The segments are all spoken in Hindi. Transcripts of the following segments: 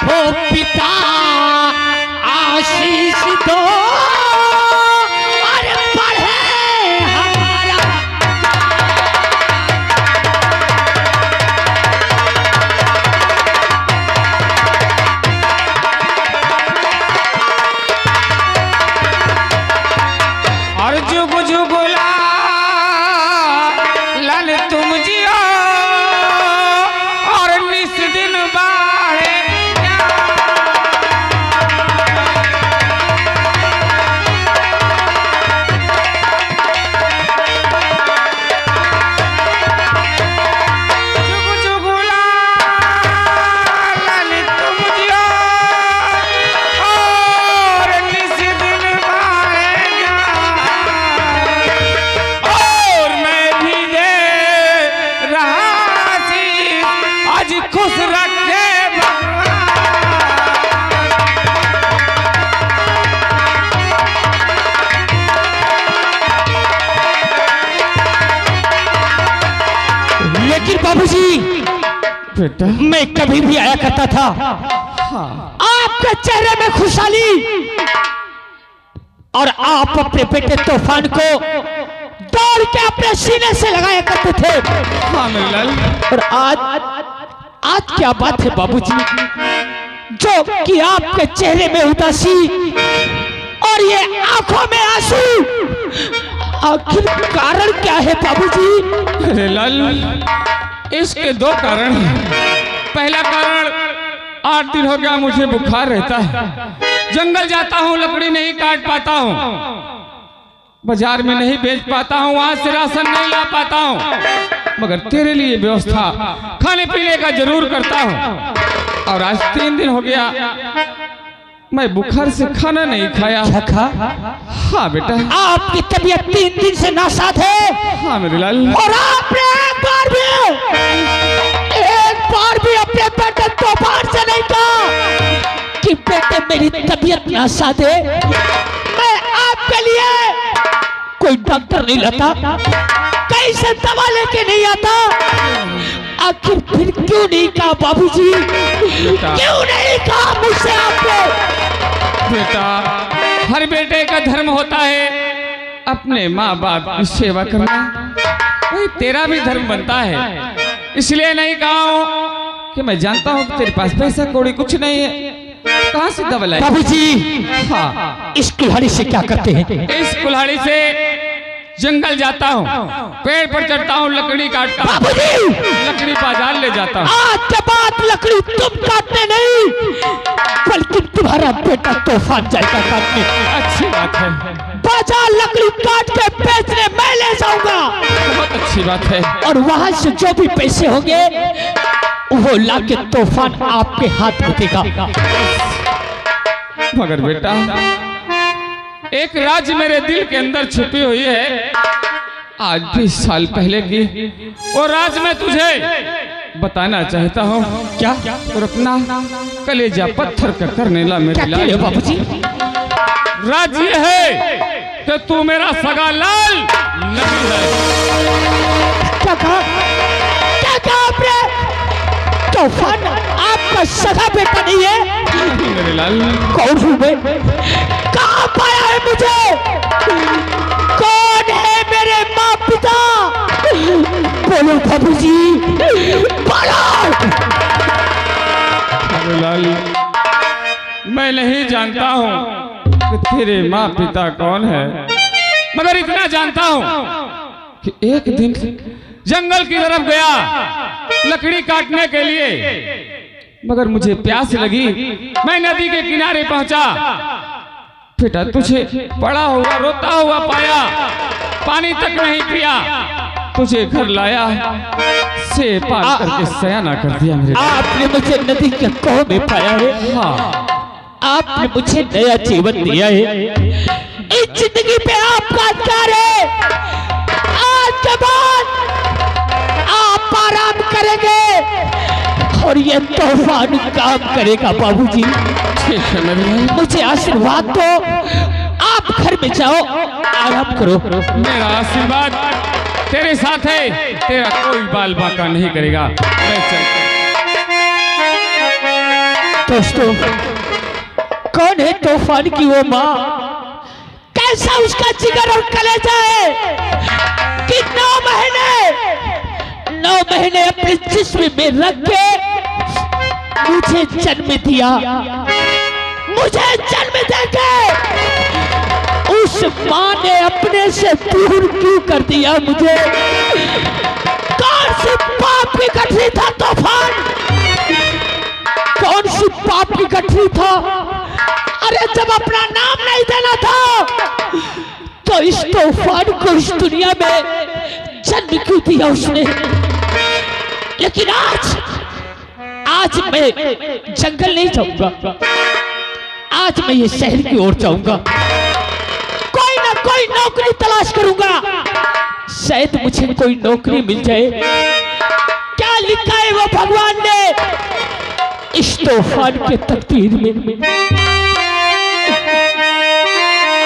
हो पिता आशीष दो और बढ़े हमारा। और जुग जुगला लाल तुम जियो और निस दिन बाहे खुश रखे भगवान। लेकिन बाबूजी बेटा मैं कभी भी आया करता था आपके चेहरे में खुशहाली और आप अपने बेटे तूफान को दौड़ के अपने सीने से लगाया करते थे। हाँ मेरे लाल। और आज क्या बात है बाबूजी जो कि आपके चेहरे में उदासी और ये आंखों में आंसू, आखिर कारण क्या है बाबूजी? अरे लाल इसके दो कारण हैं। पहला कारण 8 दिन हो गया मुझे बुखार रहता है, जंगल जाता हूँ लकड़ी नहीं काट पाता हूँ, बाजार में नहीं बेच पाता हूँ, वहां से राशन नहीं ला पाता हूँ, मगर तेरे लिए व्यवस्था खाने पीने का जरूर करता हूँ। और आज 3 दिन हो गया मैं बुखार से खाना नहीं खाया। हाँ बेटा आपकी तबीयत 3 दिन से नासाज है। हाँ मेरे लाल। और आपने एक बार भी अपने बेटे तूफान से नहीं कहा कि बेटे मेरी तबीयत नासाज है, मैं आपके लिए कोई डॉक्टर नहीं लाता, कहीं से दवा लेके नहीं आता। आखिर फिर क्यों नहीं कहा बाबूजी? क्यों नहीं कहा मुझसे आपने? बेटा हर बेटे का धर्म होता है अपने माँ बाप की सेवा करना, वही तेरा भी धर्म बनता है। इसलिए नहीं कहा हूँ कि मैं जानता हूँ कि तेरे पास पैसा कौड़ी कुछ नहीं है, कहाँ से दवा लाए? बाबूजी हाँ इस कुल्हाड़ी से क्या करते हैं? इस कुल्हाड़ी से जंगल जाता हूँ, पेड़ पर चढ़ता हूँ, लकड़ी काटता हूँ, लकड़ी बाजार ले जाता हूँ। आज के बाद लकड़ी तुम काटने नहीं बल्कि तुम्हारा बेटा तूफान जाएगा काटने। अच्छी बात है, बाजार लकड़ी काट के बेचने मैं ले जाऊंगा। बहुत अच्छी बात है। और वहां से जो भी पैसे होंगे वो लाके तूफान आपके हाथ में देगा। मगर बेटा एक राज मेरे दिल के अंदर छुपी हुई है, आज 20 साल पहले की वो राज मैं तुझे बताना चाहता हूँ। क्या? और अपना कलेजा पत्थर का करने ला मेरे लाल। बाबूजी राज ये है कि तू मेरा सगा लाल नहीं है। क्या कहा? क्या कहा आपने? तूफान आपका सगा बेटा नहीं है? मेरे लाल कौन हूँ मैं? कहाँ पाया है मुझे? कौन है मेरे माँ पिता? बोलो बाबूजी बोलो। मेरे लाल मैं नहीं जानता हूँ कि तेरे माँ पिता कौन है, मगर इतना जानता हूँ कि एक दिन जंगल की तरफ गया लकड़ी काटने के लिए, मगर मुझे प्यास लगी, मैं नदी के किनारे पहुंचा, बेटा तुझे पड़ा हुआ रोता हुआ पाया, पानी तक नहीं पिया, तुझे घर लाया, से पार करके सयाना कर दिया। मेरे आपने मुझे नदी के कोह में पाया है। हाँ आपने मुझे नया जीवन दिया है। इस जिंदगी पे आपका अधिकार है। आज के बाद आप आराम करेंगे और ये तूफान काम करेगा बाबूजी। ठीक है मेरे, मुझे आशीर्वाद दो, आप घर में जाओ आराम करो। मेरा आशीर्वाद तेरे साथ है, तेरा कोई बाल बांका नहीं करेगा। मैं चलता हूं। दोस्तों, कौन है तूफान की वो माँ? कैसा उसका जिगर और कलेजा है कि 9 महीने अपने जिस्म में रख के मुझे जन्म दिया। मुझे जन्म देके उस माँ ने अपने से दूर क्यों कर दिया मुझे? कौन सी पाप की गठरी था तूफान? कौन सी पाप की गठरी था? अरे जब अपना नाम नहीं देना था तो इस तूफान को इस दुनिया में जन्म क्यों दिया उसने? लेकिन आज मैं जंगल नहीं जाऊंगा, आज मैं ये शहर की ओर जाऊंगा, कोई ना कोई नौकरी तलाश करूंगा, शायद मुझे कोई नौकरी मिल जाए। क्या लिखा है वो भगवान ने इस तूफान के तकदीर में?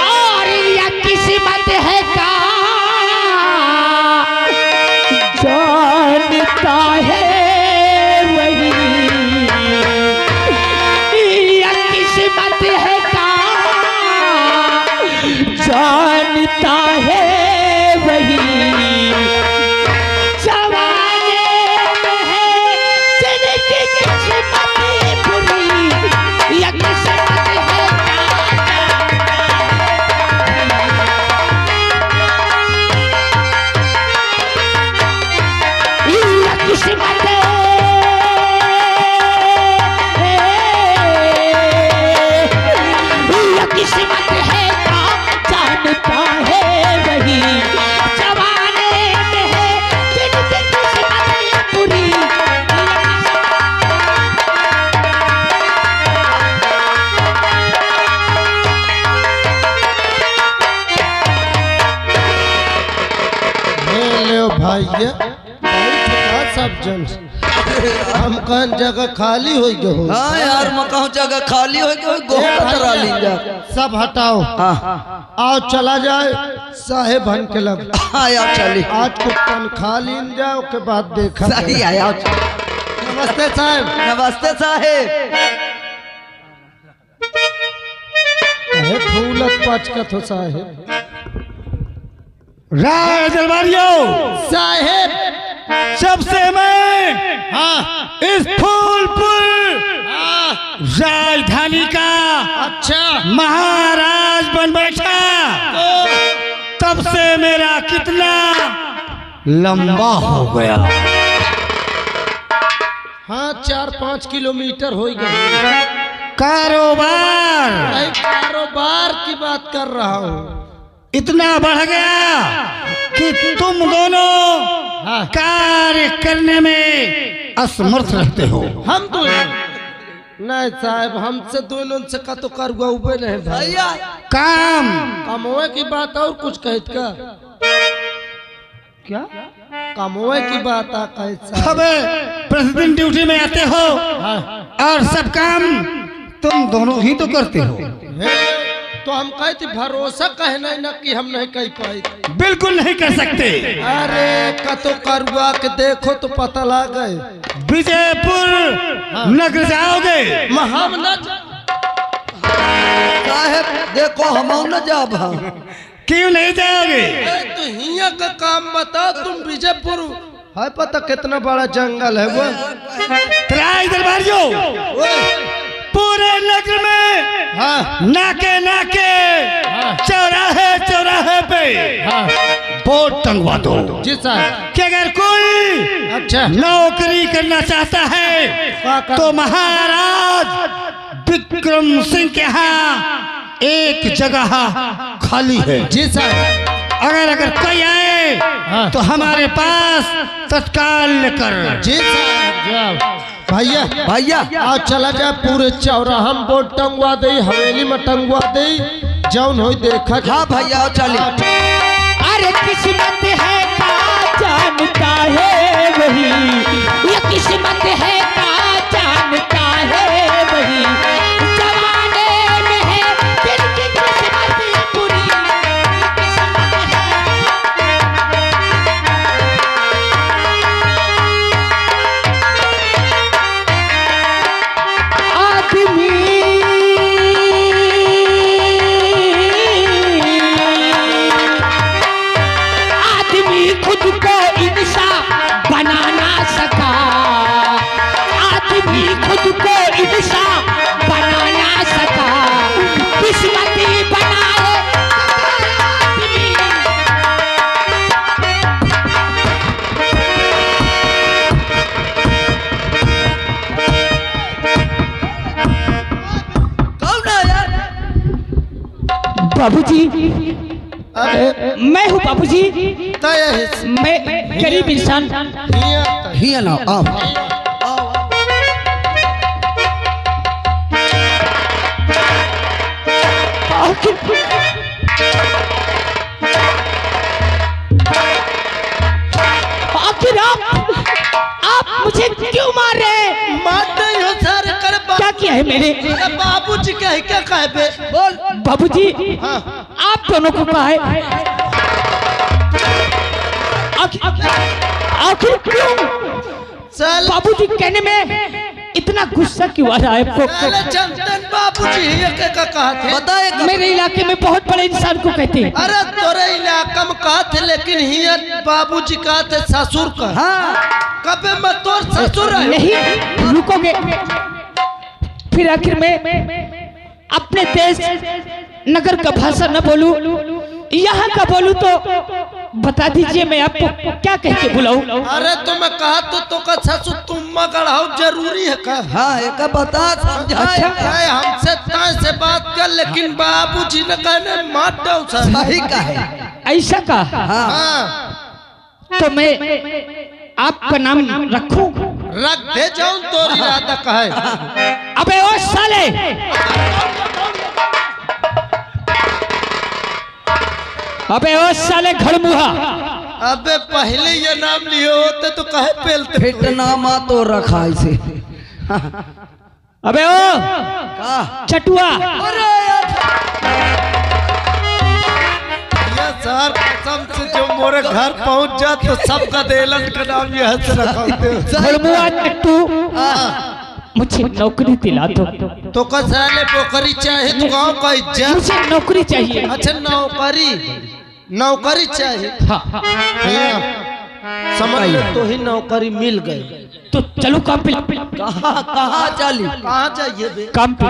और यह किस्मत है का जानता है वही, यह किस्मत है का जानता है वही। सब जन हम कौन जगह खाली हो गए? हाँ यार मकान जगह खाली हो गए, सब हटाओ। हाँ आओ चला जाए साहेब बन के लग। हाँ यार चली आज को तनख्वाह लीन जाओ के बाद देखा सही है यार। नमस्ते साहेब। नमस्ते साहेब। फूलत पाचकत हो साहेब। राय दरबारियों साहेब सबसे मैं इस फूलपुर राजधानी का अच्छा महाराज बन बैठा, तब से मेरा कितना लंबा हो गया। हाँ 4-5 किलोमीटर हो गया। कारोबार कारोबार की बात कर रहा हूँ। इतना बढ़ गया कि तुम दोनों कार्य करने में असमर्थ रहते हो। हम दोनों नहीं साहब, हमसे दोनों से का तो कर हुआ नहीं भैया। काम कमोए की बात और कुछ कहत का क्या? कमोए की बात आ कैसा? अब प्रतिदिन ड्यूटी में आते हो और सब काम तुम दोनों ही तो करते हो। तो हम कहते भरोसा कहना न कि हम नहीं कह पाए। बिल्कुल नहीं कर सकते। अरे कतो करुआ के देखो तो पता लग गए। विजयपुर नगर जाओगे? हम न साहेब देखो हम न जाब। क्यों नहीं जाओगे? तो हिया का काम बता। तुम विजयपुर है पता कितना बड़ा जंगल है वो। राय दरबारियों पूरे नगर में नाके नाके चौराहे पे बोर्ड टंगवा दो जी साहब कि अगर कोई अच्छा नौकरी करना चाहता है तो महाराज विक्रम सिंह के यहाँ एक जगह खाली है। जी साहब अगर कोई आए तो हमारे पास तत्काल लेकर। जी साहब भैया भैया आज चला जाए पूरे चौराहा में बोर्ड टंगवा दे, हवेली में टंगवा दे, जौन हो देखा। हाँ भैया चली। अरे किस्मत है का जानता है वही, ये किस्मत है का जानता है वही। जवाने में है जिनकी किस्मत बुरी, किस्मत है। आधी बाबूजी, अबे मैं हूँ बाबूजी। तय मैं गरीब इंसान। हिया ना आओ। आखिर आप मुझे क्यों मार रहे हैं? मारते हो सारे कर क्या किया है मैंने? बाबूजी कहे क्या कहे बे? बोल। बाबूजी, हाँ। आप दोनों को कहा है? आखिर क्यों? साले बाबूजी कहने में इतना गुस्सा क्यों आ रहा है आपको? साले चंदन बाबूजी ये क्या कहा थे? बताए मेरे इलाके में बहुत बड़े इंसान को कहते हैं। अरे तोरे इलाका में कहा थे, लेकिन हियर बाबूजी कहा थे ससुर का। हाँ कबे मैं तोर ससुर है? नहीं रुकोगे? फिर आखिर में अपने देश नगर का भाषा न बोलूं, यहाँ का बोलूं तो बता दीजिए मैं आपको क्या कह के बुलाऊं? अरे तुम्हें कहा तो का ससुर तुम मगड़ाओ जरूरी है का? हाँ एक बता समझाए। अच्छा। हमसे ताए से बात कर, लेकिन बाबूजी ने कहने मार दो सर। सही का है। ऐसा का? हाँ हाँ तो मैं आपका नाम रखूं? रख दे जाऊं तोर इरादा कहे। अबे ओ साले, अबे ओ साले घड़मुहा, अबे पहले ये नाम लिए होते तो कहे पेलते। फिट नामा तो रखा इसे। अबे ओ का चटुआ, ये सर कसम से जो मोरे घर पहुंच जा तो सबका देलन का नाम ये हंस रखा होते। घड़मुहा चट्टू, मुझे नौकरी दिला दो। तो का साले पोखरी चाहे तो गाँव का इज्जत। मुझे नौकरी चाहिए। अच्छा नौकरी चाहिए। हाँ, हाँ। समझ लो तो ही नौकरी मिल गई। तो चलो काम पे। कहाँ कहाँ चली? कहाँ चाहिए बे? काम पे।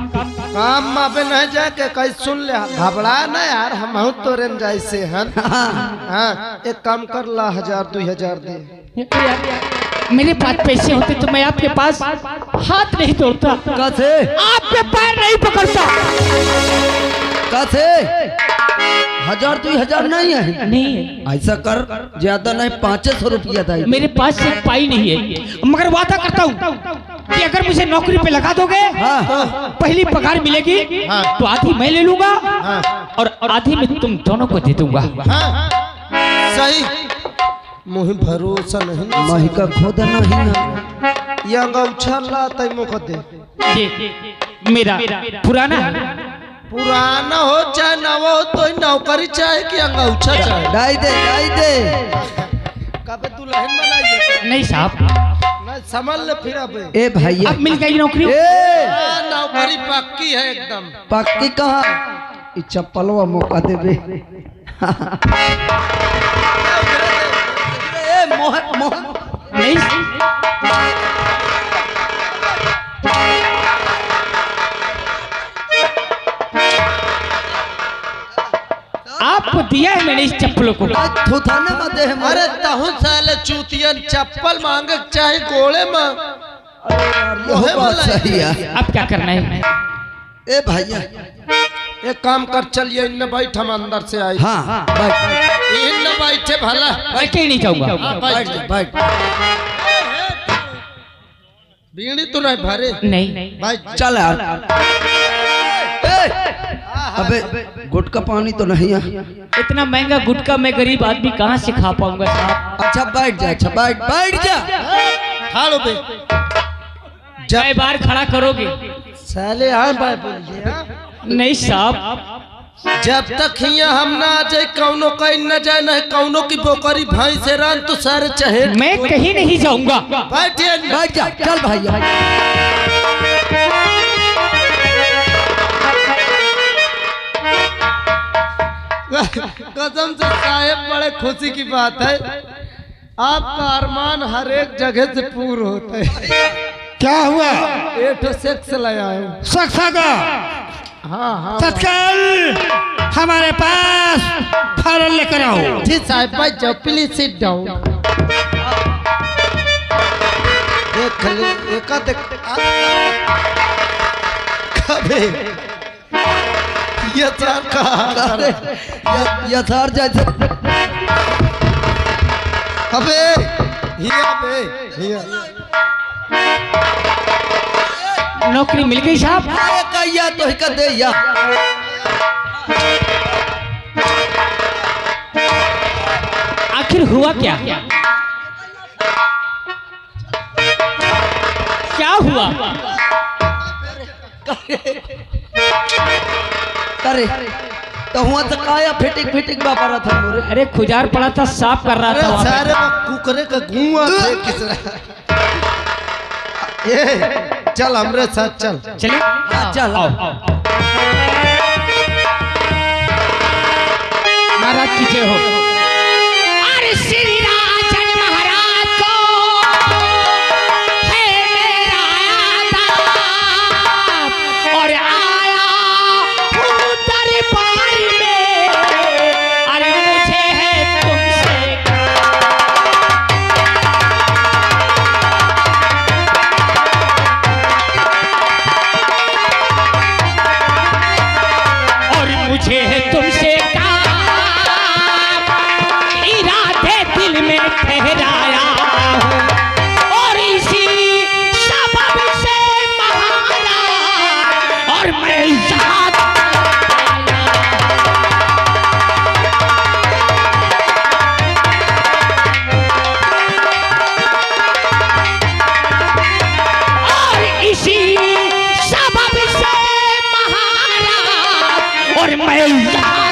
काम मापे नहीं जाके कहीं सुन ले, घबरा ना यार, हम तोरे जैसे हन। हाँ एक काम कर ला, 1000-2000 दे। मेरे पास पैसे होते तो मैं आपके पास हाथ नहीं तोड़ता, कैसे? आपके पैर नहीं पकड़ता। कैसे? 1000-2000 नहीं है? नहीं, ऐसा कर, ज्यादा नहीं 500 रुपया था। मेरे पास एक पाई नहीं है, मगर वादा करता हूँ कि अगर मुझे नौकरी पे लगा दोगे हाँ। पहली पगार मिलेगी तो आधी मैं ले लूंगा और आधी में तुम दोनों को दे दूंगा। हाँ सही, मुझे भरोसा नहीं। माही का खोद नहीं ना। ये अंगूठा ला तय मुख दे। ये मेरा पुराना है। पुराना हो चाहे नवा हो तो नौकरी चाहे कि अंगूठा चाहे? डाई दे। कबे दुल्हन बनाइए? नहीं साहब, नहीं समझ ले फिर अबे। ए भैया अब मिल गई नौकरी। नौकरी पक्की है एकदम। पक्की कहाँ? ई चप्पलवा मौका देबे। नहीं, आपको दिया है मैंने इस चप्पलों को। थुथाने मत दे। अरे तहु साले चूतियन चप्पल मांगे चाहे गोले में। वो बात सही है। अब क्या करना है? ए भैया एक काम कर, चलिए इन बैठ, हम अंदर से आए। हाँ बैठ। इन बैठे भला बैठे ही नहीं जाऊंगा। बैठ। बीड़ी तो नहीं भरे? नहीं, बैठ चल यार। अबे गुटका पानी तो नहीं है? इतना महंगा गुटखा मैं गरीब आदमी कहाँ से खा पाऊंगा साहब? अच्छा बैठ जा। अच्छा बैठ जा। हालो बे जब बार खड़ा करोगे? साले हाँ भाई बोलिए। नहीं साहब, जब तक हिया हम ना आ जाए, कौनो कहीं न जाए, नहीं कौनो की बोकरी भाई से रान तो सारे चाहे। मैं कहीं नहीं जाऊंगा। बैठिए बैठ जा। चल भैया। कसम से साहेब बड़े खुशी की बात है, आपका अरमान हर एक जगह से पूर्ण होता है। क्या हुआ? एक सेक्स लाया हूँ। सक्सा का हाँ तत्काल हमारे पास फाइल लेकर आओ। जी साहब भाई जाओ, प्लीज सिट डाउन। देख ले कबे ये चार अरे यथार्थ जैसे अबे हिया बे हिया नौकरी मिल गई साहब। अरे कहिया तो ही कर दे या आखिर हुआ क्या? क्या हुआ? करे तो हुआ तो काया फिटिक बापा रहा था मोरे। अरे खुजार पड़ा था, साफ कर रहा अरे था वहाँ पे। सारे कुकरे का गुआ थे किसरा ये चल हमरे साथ चल। चलिए चल आओ आओ। महाराज की जय हो। अरे श्री राजन महाराज को है मेरा आदाब और आया हूँ दरबार में। अरे मुझे है तुमसे और मुझे है तुमसे इरादे दिल में ठहराया हूँ और इसी सबब से महाराज और मैं याद और इसी सबब से महाराज और मैं याद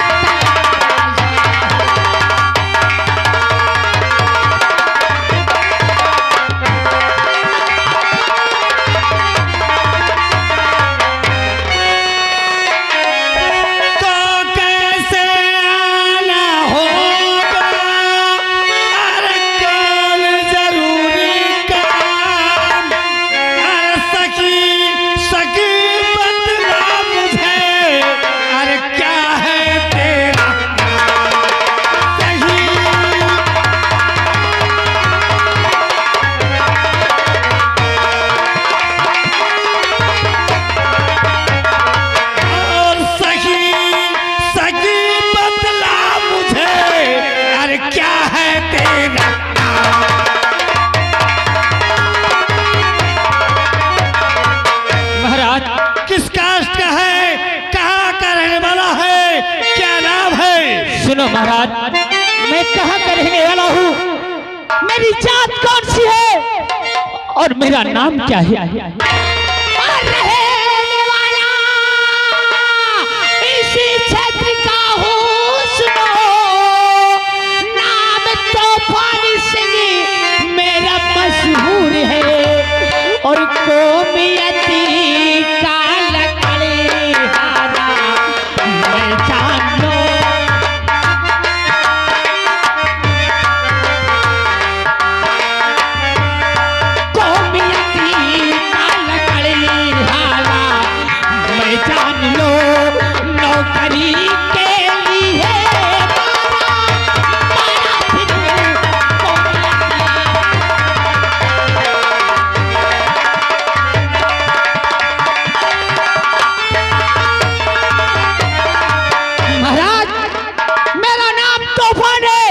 किस कास्ट का है, कहाँ का रहने वाला है, क्या नाम है? सुनो महाराज, मैं कहाँ का रहने वाला हूँ, मेरी जात कौन सी है और मेरा नाम क्या है? और रहने वाला इसी क्षेत्र का हूँ। सुनो, नाम तूफान सिंह मेरा मशहूर है और कौमियती का लकड़हारा मैं जान लो। कौमियती का लकड़हारा मैं जान लो। नौकरी के लिए मारा फिर महाराज, मेरा नाम तूफान है,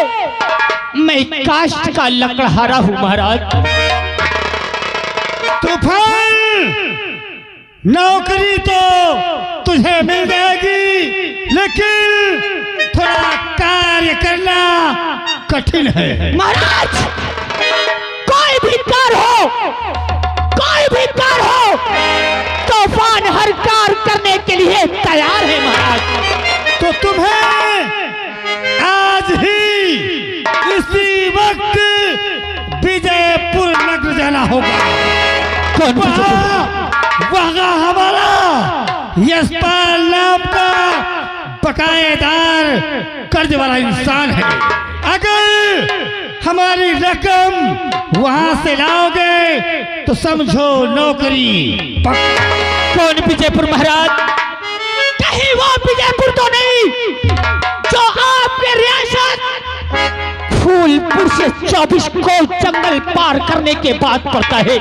मैं कास्ट का लकड़हारा हूँ महाराज। तूफान, नौकरी तो तुझे मिल जाएगी, लेकिन थोड़ा कार्य करना कठिन है। महाराज, कोई भी कार्य हो, कोई भी कार्य हो, तूफान हर कार्य करने के लिए तैयार है महाराज। तो तुम्हें आज ही इसी वक्त विजयपुर नगर जाना होगा। कौन वहाँ हमारा यशपाल नाम का बकायेदार कर्ज वाला इंसान है। अगर हमारी रकम वहाँ से लाओगे तो समझो नौकरी पक्का। कौन विजयपुर महाराज? कहीं वो विजयपुर तो नहीं जो आपके रियासत फूलपुर से 24 कोस जंगल पार करने के बाद पड़ता है?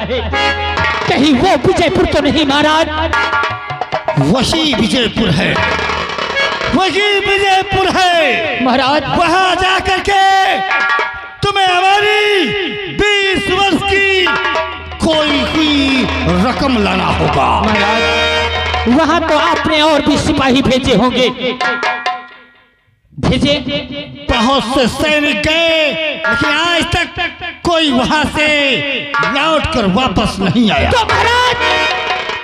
कहीं वो विजयपुर तो नहीं महाराज? वही विजयपुर है। वही विजयपुर है। महाराज वहां जाकर के तुम्हें हमारी 20 वर्ष की कोई हुई रकम लाना होगा। महाराज वहां तो आपने और भी सिपाही भेजे होंगे। भेजे? बहुत से सैनिक गए, लेकिन आज तक कोई वहां से लौट कर वापस नहीं आया। तो महाराज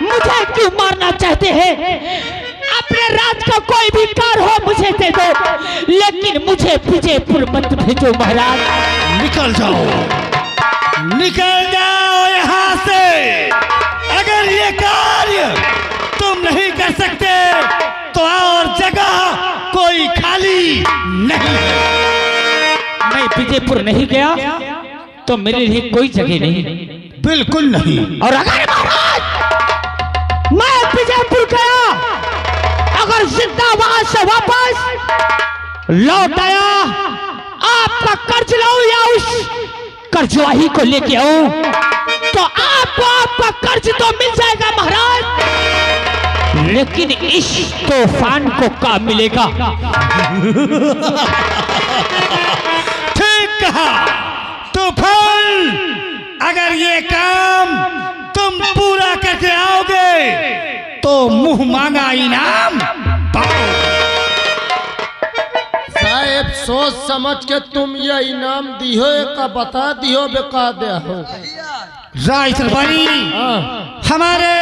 मुझे क्यों मारना चाहते हैं? अपने राज का कोई भी कार्य हो मुझे दे दो, लेकिन मुझे विजयपुर मत भेजो महाराज। निकल जाओ, निकल जाओ यहाँ से। अगर ये कार्य तुम नहीं कर सकते तो और जगह कोई खाली नहीं है। मैं विजयपुर नहीं गया तो मेरे लिए कोई जगह नहीं। बिल्कुल नहीं। और अगर महाराज मैं विजयपुर गया, अगर जिंदा वहां से वापस लौट आया, आपका कर्ज लाऊं या उस कर्जवाही को लेके आऊं, तो आपको आपका कर्ज तो मिल जाएगा महाराज, लेकिन इस तूफान को क्या मिलेगा? ठीक कहा तूफान। अगर ये काम तुम पूरा करके आओगे तो मुंह मांगा इनाम पाओगे। साहेब सोच समझ के तुम ये इनाम दियो का बता दियो बेका दे हो। राय सरबारी, हमारे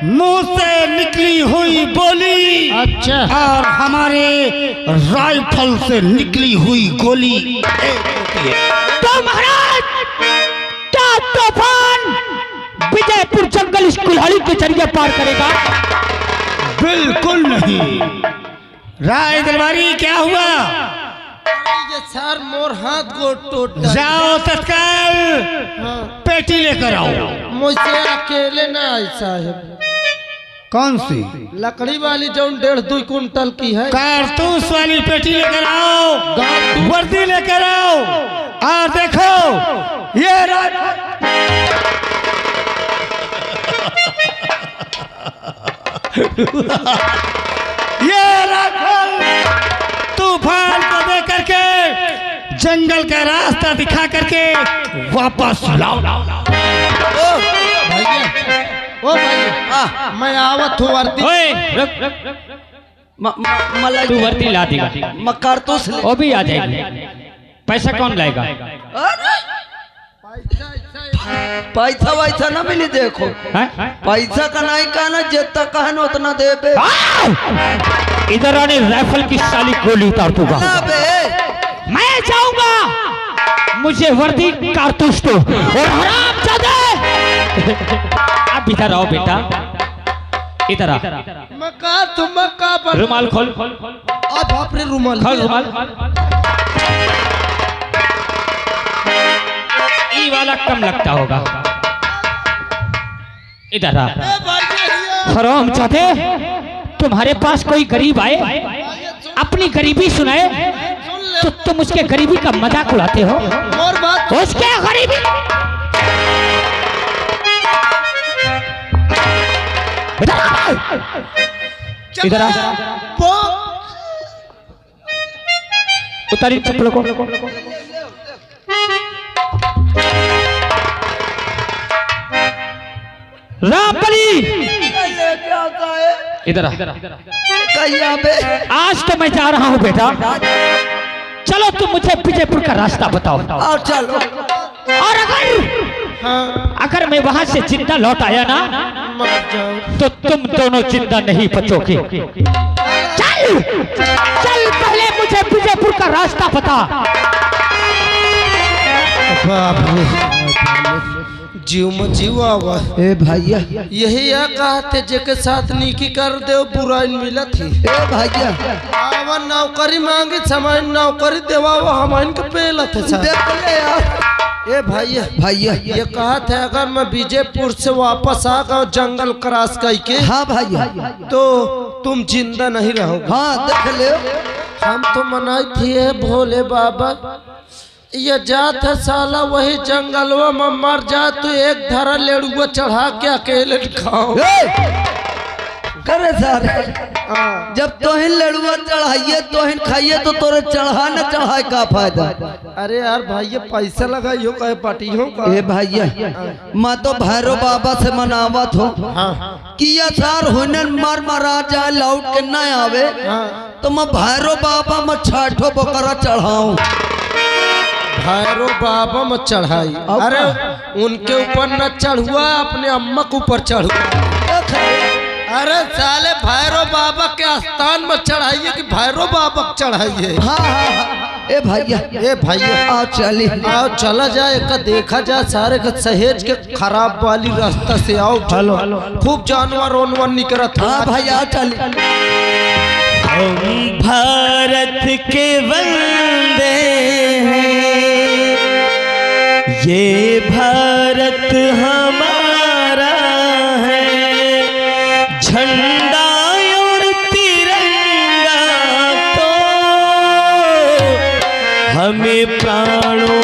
मुंह से निकली हुई बोली अच्छा और हमारे राइफल से निकली हुई गोली एक होती है। तो महाराज क्या तूफान विजयपुर जंगल इस कुल्हाड़ी के जरिए पार करेगा? बिल्कुल नहीं। राय दरबारी क्या हुआ? ये सर मोर हाथ को टूट जाओ तत्काल पेटी लेकर आओ। मुझसे अकेले ना आई साहेब। कौन सी? लकड़ी वाली जो 1.5-2 कुंटल की है। कारतूस वाली पेटी लेकर आओ, वर्दी लेकर आओ और देखो ये ये राइफल तूफान को दे करके जंगल का रास्ता दिखा करके वापस लाओ। ओ भैया मैं आवत हूँ वर्दी। ओए रुक रुक मलाई तू वर्दी ला देगा, मकार तो ले। वो भी आ जाएगी। पैसा कौन लाएगा? पैसा वैसा ना मिली। देखो पैसा का नहीं कहना, जितना कहना उतना दे बे। इधर आने राइफल की साली गोली उतार दूंगा। मैं जाऊंगा, मुझे वर्दी कारतूस दो। और हरामजादे आप इधर आओ बेटा, इधर आ। मक्का रुमाल खोल। अब अपने रुमाल खोल रुमाल। ई वाला कम लगता होगा। इधर आ। हरामजादे तुम्हारे पास कोई गरीब आए, अपनी गरीबी सुनाए, तो तुम उसके गरीबी का मजाक उड़ाते हो। और बात उसके गरीबी इधर आ। उतारी चप्पल को। रामबली इधर आ। कहिया बे। आज तो मैं जा रहा हूँ बेटा, चलो तुम मुझे विजयपुर का रास्ता बताओ। और चलो। और अगर मैं वहां से जिंदा लौट आया ना, तो तुम दोनों जिंदा नहीं बचोगे। चल चल, पहले मुझे विजयपुर का रास्ता बता। जीव में जीवा हुआ। ए भैया यही या कहते जेके साथ नीकी कर दे बुराई मिला थी। ए भैया आवा नौकरी मांगी, समय नौकरी देवा हमारे के पेला थे। देख ले यार। ए भैया भैया ये कहा था अगर मैं विजयपुर से वापस आ गया जंगल क्रॉस करके, हाँ भैया, तो तुम जिंदा नहीं रहोगे। हाँ देख ले। हम तो मनाई थी भोले बाबा, ये जात है साला वही जंगलवा में मर जा तो एक धरा लेड़ुआ चढ़ा के अकेले खाओ। कर रे सर हाँ। जब तोहिन लड़ुआ चढ़ाइए तोहिन खाइए तो तोरे चढ़ा न चढ़ाए का फायदा। अरे यार भाई ये पैसा लगाइयो कहे पार्टियों का। ए भैया मैं तो भैरव बाबा से मनावत हो किया सार हुनन मार मारा जाए लौट के न आवे तो मैं भैरव बाबा में छाठो बकरा चढ़ाऊं। भैरव बाबा में चढ़ाई? अरे उनके ऊपर न चढ़ुआ अपने अम्मा के ऊपर चढ़ुआ। अरे साले भैरव बाबा के स्थान में चढ़ाइए कि भैरव बाबा को चढ़ाइए? हाँ हाँ हाँ। ए भैया आओ चली आओ चला जाए का देखा जाए सारे का सहेज के खराब वाली रास्ता से आओ। चलो खूब जानवर ओनवर निकलत। हाँ भैया चल। हम भारत के बंदे हैं, ये भारत हमारा है, झंडा और तिरंगा तो हमें प्राणों